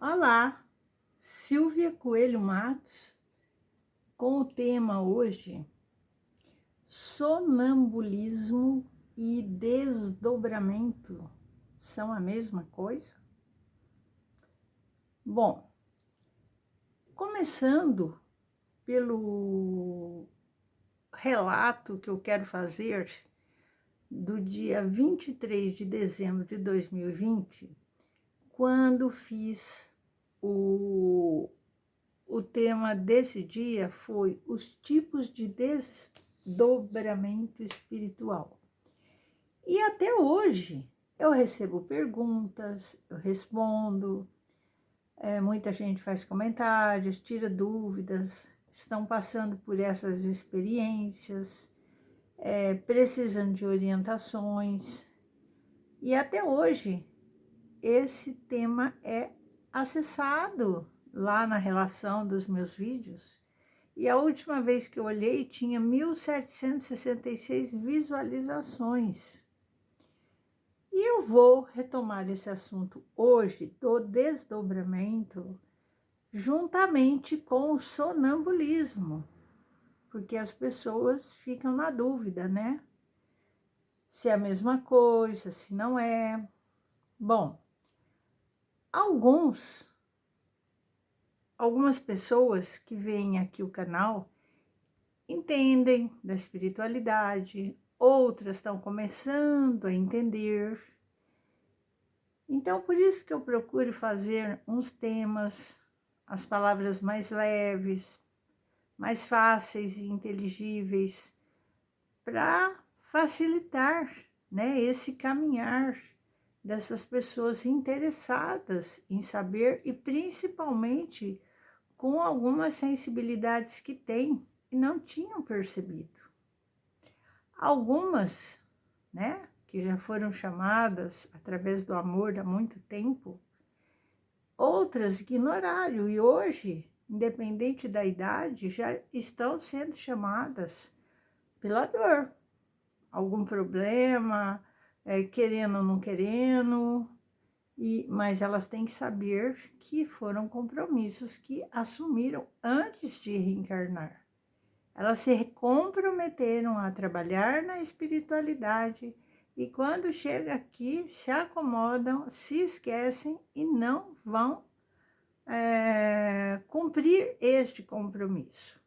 Olá, Silvia Coelho Matos, com o tema hoje, sonambulismo e desdobramento são a mesma coisa? Bom, começando pelo relato que eu quero fazer do dia 23 de dezembro de 2020, quando fiz o tema desse dia foi os tipos de desdobramento espiritual. E até hoje eu recebo perguntas, eu respondo, muita gente faz comentários, tira dúvidas, estão passando por essas experiências, precisam de orientações. E até hoje esse tema é acessado lá na relação dos meus vídeos. E a última vez que eu olhei tinha 1.766 visualizações. E eu vou retomar esse assunto hoje do desdobramento juntamente com o sonambulismo, porque as pessoas ficam na dúvida, né? Se é a mesma coisa, se não é. Bom, algumas pessoas que veem aqui o canal entendem da espiritualidade, outras estão começando a entender. Então, por isso que eu procuro fazer uns temas, as palavras mais leves, mais fáceis e inteligíveis, para facilitar, né, esse caminhar dessas pessoas interessadas em saber e principalmente com algumas sensibilidades que têm e não tinham percebido. Algumas, né, que já foram chamadas através do amor há muito tempo, outras ignoraram e hoje, independente da idade, já estão sendo chamadas pela dor. Algum problema, querendo ou não querendo, mas elas têm que saber que foram compromissos que assumiram antes de reencarnar. Elas se comprometeram a trabalhar na espiritualidade e quando chega aqui se acomodam, se esquecem e não vão cumprir este compromisso.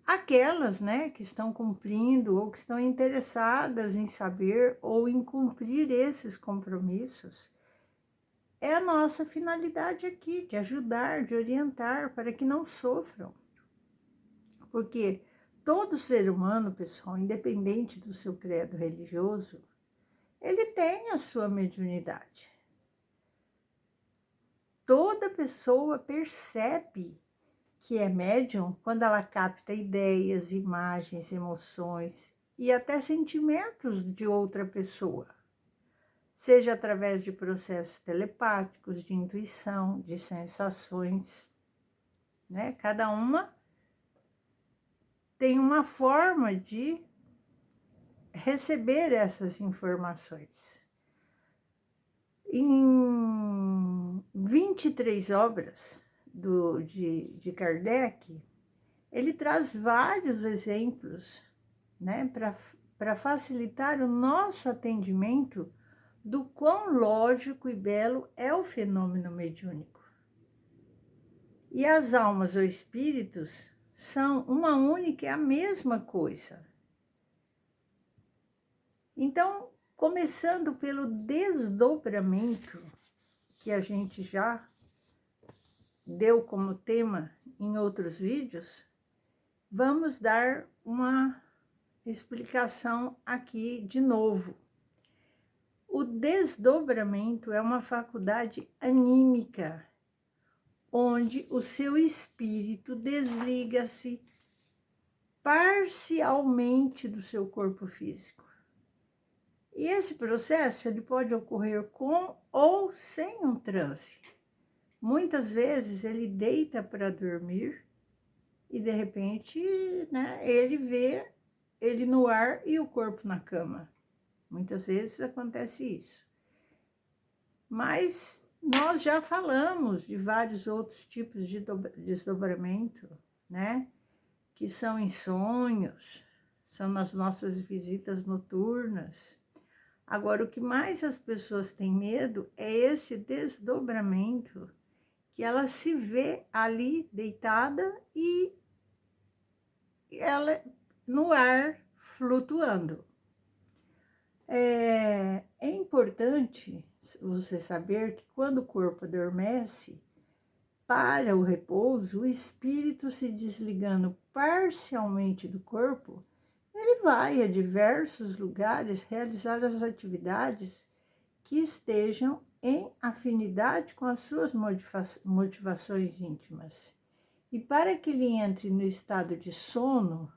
Aquelas, né, que estão cumprindo ou que estão interessadas em saber ou em cumprir esses compromissos, é a nossa finalidade aqui, de ajudar, de orientar para que não sofram. Porque todo ser humano, pessoal, independente do seu credo religioso, ele tem a sua mediunidade. Toda pessoa percebe que é médium quando ela capta ideias, imagens, emoções e até sentimentos de outra pessoa, seja através de processos telepáticos, de intuição, de sensações, né? Cada uma tem uma forma de receber essas informações. Em 23 obras de Kardec, ele traz vários exemplos, né, para facilitar o nosso atendimento do quão lógico e belo é o fenômeno mediúnico. E as almas ou espíritos são uma única e a mesma coisa. Então, começando pelo desdobramento, que a gente já deu como tema em outros vídeos, vamos dar uma explicação aqui de novo. O desdobramento é uma faculdade anímica, onde o seu espírito desliga-se parcialmente do seu corpo físico. E esse processo ele pode ocorrer com ou sem um transe. Muitas vezes ele deita para dormir e de repente, né, ele vê ele no ar e o corpo na cama. Muitas vezes acontece isso. Mas Nós já falamos de vários outros tipos de desdobramento, né? Que são em sonhos, são nas nossas visitas noturnas. Agora, o que mais as pessoas têm medo é esse desdobramento, que ela se vê ali deitada e ela no ar flutuando. É importante você saber que quando o corpo adormece, para o repouso, o espírito se desligando parcialmente do corpo, ele vai a diversos lugares realizar as atividades que estejam em afinidade com as suas motivações íntimas. E para que ele entre no estado de sono,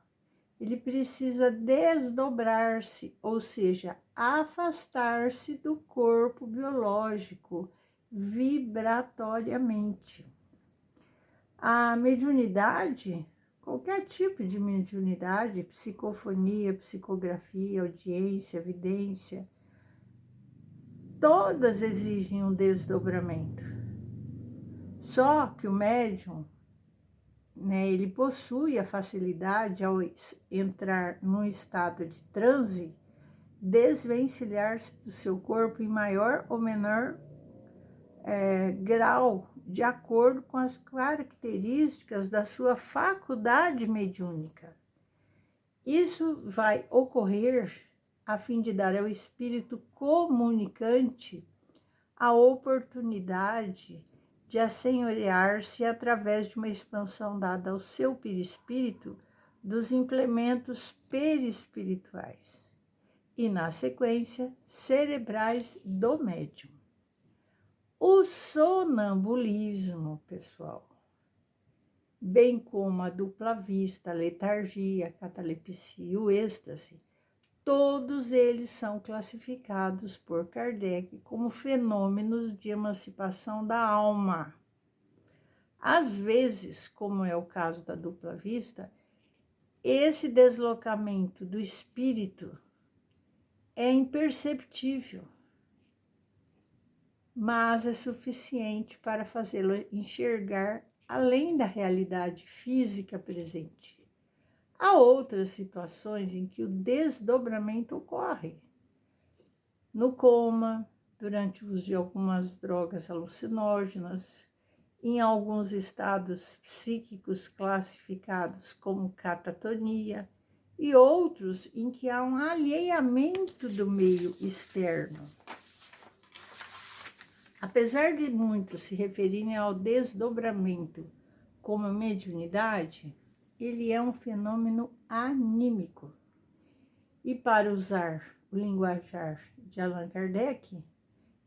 ele precisa desdobrar-se, ou seja, afastar-se do corpo biológico vibratoriamente. A mediunidade, qualquer tipo de mediunidade, psicofonia, psicografia, audiência, vidência, todas exigem um desdobramento. Só que o médium, né, ele possui a facilidade, ao entrar num estado de transe, desvencilhar-se do seu corpo em maior ou menor grau, de acordo com as características da sua faculdade mediúnica. Isso vai ocorrer a fim de dar ao espírito comunicante a oportunidade de assenhorear-se através de uma expansão dada ao seu perispírito dos implementos perispirituais e, na sequência, cerebrais do médium. O sonambulismo, pessoal, bem como a dupla vista, a letargia, a catalepsia e o êxtase, todos eles são classificados por Kardec como fenômenos de emancipação da alma. Às vezes, como é o caso da dupla vista, esse deslocamento do espírito é imperceptível, mas é suficiente para fazê-lo enxergar além da realidade física presente. Há outras situações em que o desdobramento ocorre. No coma, durante o uso de algumas drogas alucinógenas, em alguns estados psíquicos classificados como catatonia, e outros em que há um alheamento do meio externo. Apesar de muitos se referirem ao desdobramento como mediunidade, ele é um fenômeno anímico. E para usar o linguajar de Allan Kardec,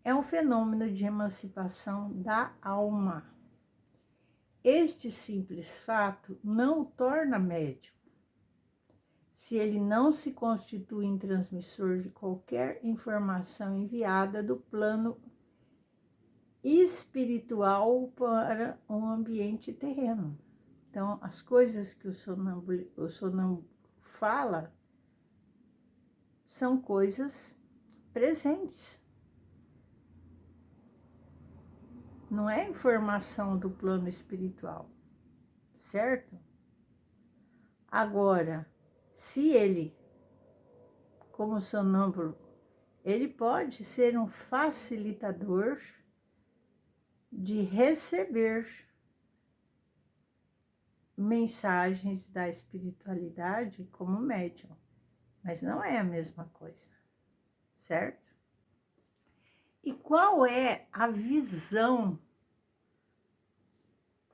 é um fenômeno de emancipação da alma. Este simples fato não o torna médium, se ele não se constitui em transmissor de qualquer informação enviada do plano espiritual para um ambiente terreno. Então, as coisas que o sonâmbulo fala são coisas presentes. Não é informação do plano espiritual, certo? Agora, se ele, como sonâmbulo, ele pode ser um facilitador de receber mensagens da espiritualidade como médium, mas não é a mesma coisa, certo? E qual é a visão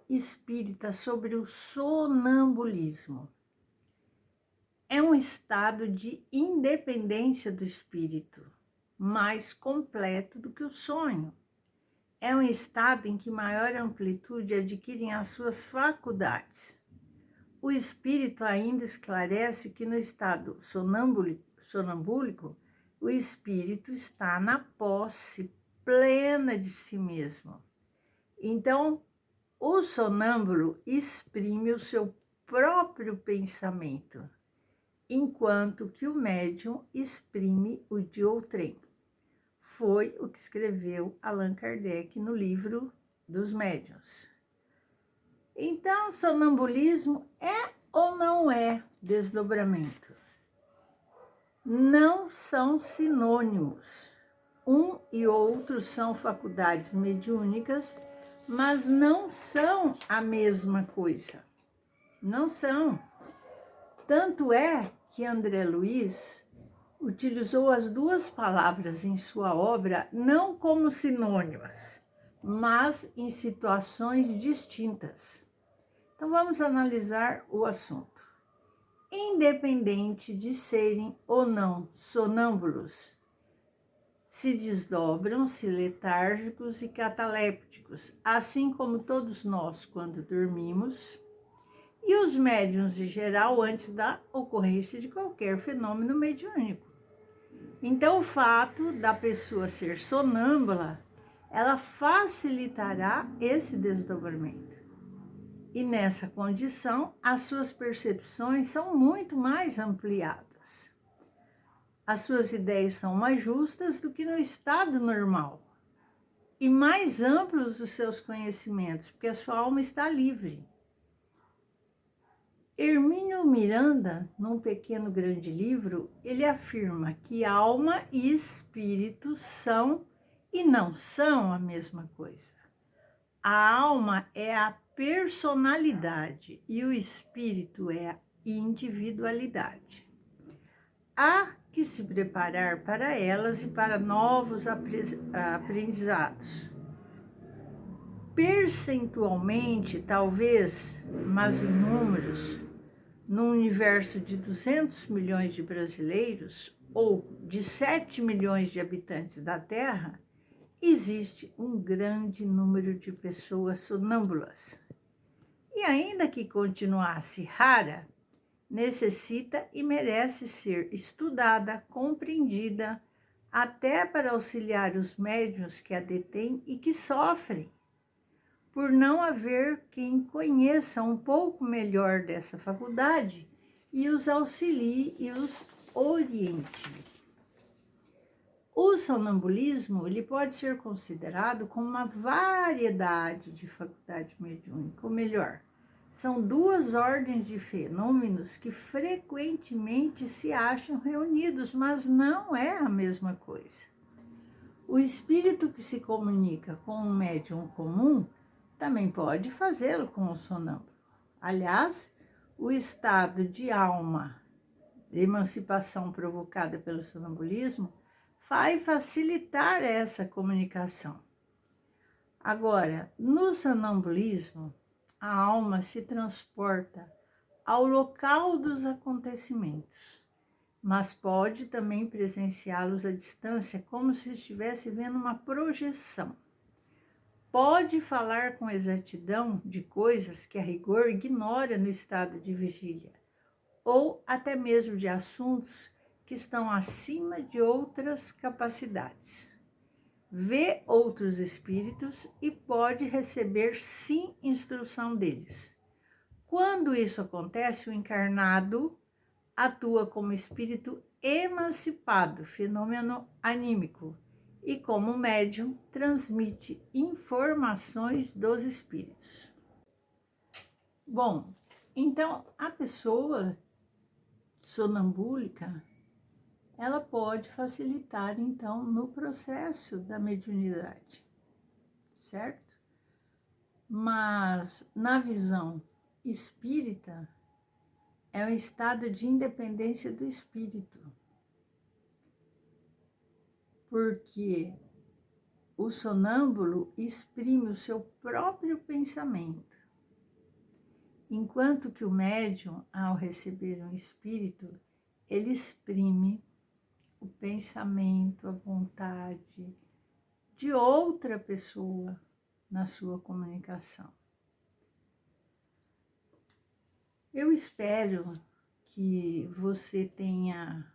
espírita sobre o sonambulismo? É um estado de independência do espírito, mais completo do que o sonho. É um estado em que maior amplitude adquirem as suas faculdades. O espírito ainda esclarece que no estado sonambúlico, o espírito está na posse plena de si mesmo. Então, o sonâmbulo exprime o seu próprio pensamento, enquanto que o médium exprime o de outrem. foi o que escreveu Allan Kardec no livro dos Médiuns. Então, sonambulismo é ou não é desdobramento? Não são sinônimos. Um e outro são faculdades mediúnicas, mas não são a mesma coisa. Não são. Tanto é que André Luiz utilizou as duas palavras em sua obra não como sinônimas, mas em situações distintas. Então vamos analisar o assunto. Independente de serem ou não sonâmbulos, se desdobram-se letárgicos e catalépticos, assim como todos nós quando dormimos, e os médiuns em geral antes da ocorrência de qualquer fenômeno mediúnico. Então, o fato da pessoa ser sonâmbula, ela facilitará esse desdobramento. E nessa condição, as suas percepções são muito mais ampliadas. As suas ideias são mais justas do que no estado normal. E mais amplos os seus conhecimentos, porque a sua alma está livre. Hermínio Miranda, num pequeno grande livro, ele afirma que alma e espírito são e não são a mesma coisa. A alma é a personalidade e o espírito é a individualidade. Há que se preparar para elas e para novos aprendizados. Percentualmente, talvez, mas em números, no universo de 200 milhões de brasileiros ou de 7 milhões de habitantes da Terra, existe um grande número de pessoas sonâmbulas. E ainda que continuasse rara, necessita e merece ser estudada, compreendida, até para auxiliar os médiuns que a detêm e que sofrem, por não haver quem conheça um pouco melhor dessa faculdade e os auxilie e os oriente. O sonambulismo ele pode ser considerado como uma variedade de faculdade mediúnica, ou melhor, são duas ordens de fenômenos que frequentemente se acham reunidos, mas não é a mesma coisa. O espírito que se comunica com um médium comum também pode fazê-lo com o sonâmbulo. Aliás, o estado de alma de emancipação provocada pelo sonambulismo vai facilitar essa comunicação. Agora, no sonambulismo, a alma se transporta ao local dos acontecimentos, mas pode também presenciá-los à distância, como se estivesse vendo uma projeção. Pode falar com exatidão de coisas que a rigor ignora no estado de vigília, ou até mesmo de assuntos que estão acima de outras capacidades. Vê outros espíritos e pode receber, sim, instrução deles. Quando isso acontece, o encarnado atua como espírito emancipado, fenômeno anímico, e como médium transmite informações dos espíritos. Bom, então a pessoa sonambúlica, ela pode facilitar, então, no processo da mediunidade, certo? Mas, na visão espírita, é um estado de independência do espírito, porque o sonâmbulo exprime o seu próprio pensamento, enquanto que o médium, ao receber um espírito, ele exprime o pensamento, a vontade de outra pessoa na sua comunicação. Eu espero que você tenha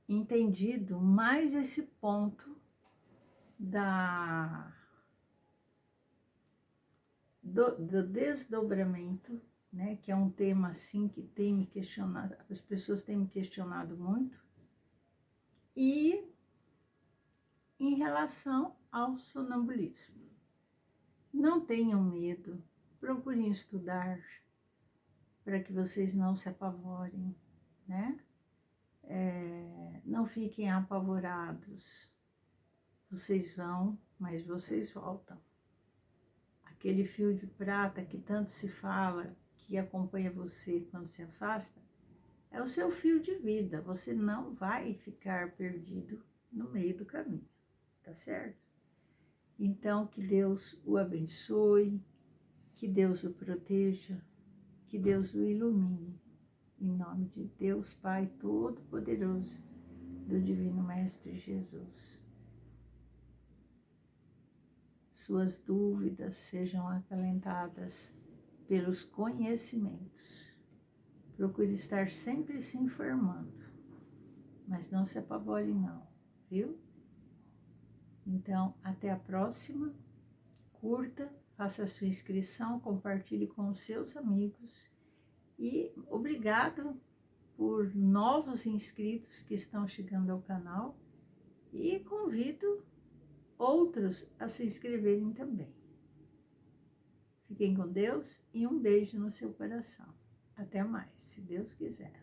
entendido mais esse ponto do desdobramento, né, que é um tema assim que tem me questionado, as pessoas têm me questionado muito. E em relação ao sonambulismo. Não tenham medo, procurem estudar para que vocês não se apavorem, né? Não fiquem apavorados. Vocês vão, mas vocês voltam. Aquele fio de prata que tanto se fala, que acompanha você quando se afasta, é o seu fio de vida. Você não vai ficar perdido no meio do caminho, tá certo? Então, que Deus o abençoe, que Deus o proteja, que Deus o ilumine. Em nome de Deus Pai Todo-Poderoso, do Divino Mestre Jesus. Suas dúvidas sejam acalentadas pelos conhecimentos. Procure estar sempre se informando, mas não se apavore não, viu? Então, até a próxima. Curta, faça a sua inscrição, compartilhe com os seus amigos. E obrigado por novos inscritos que estão chegando ao canal. E convido outros a se inscreverem também. Fiquem com Deus e um beijo no seu coração. Até mais, se Deus quiser.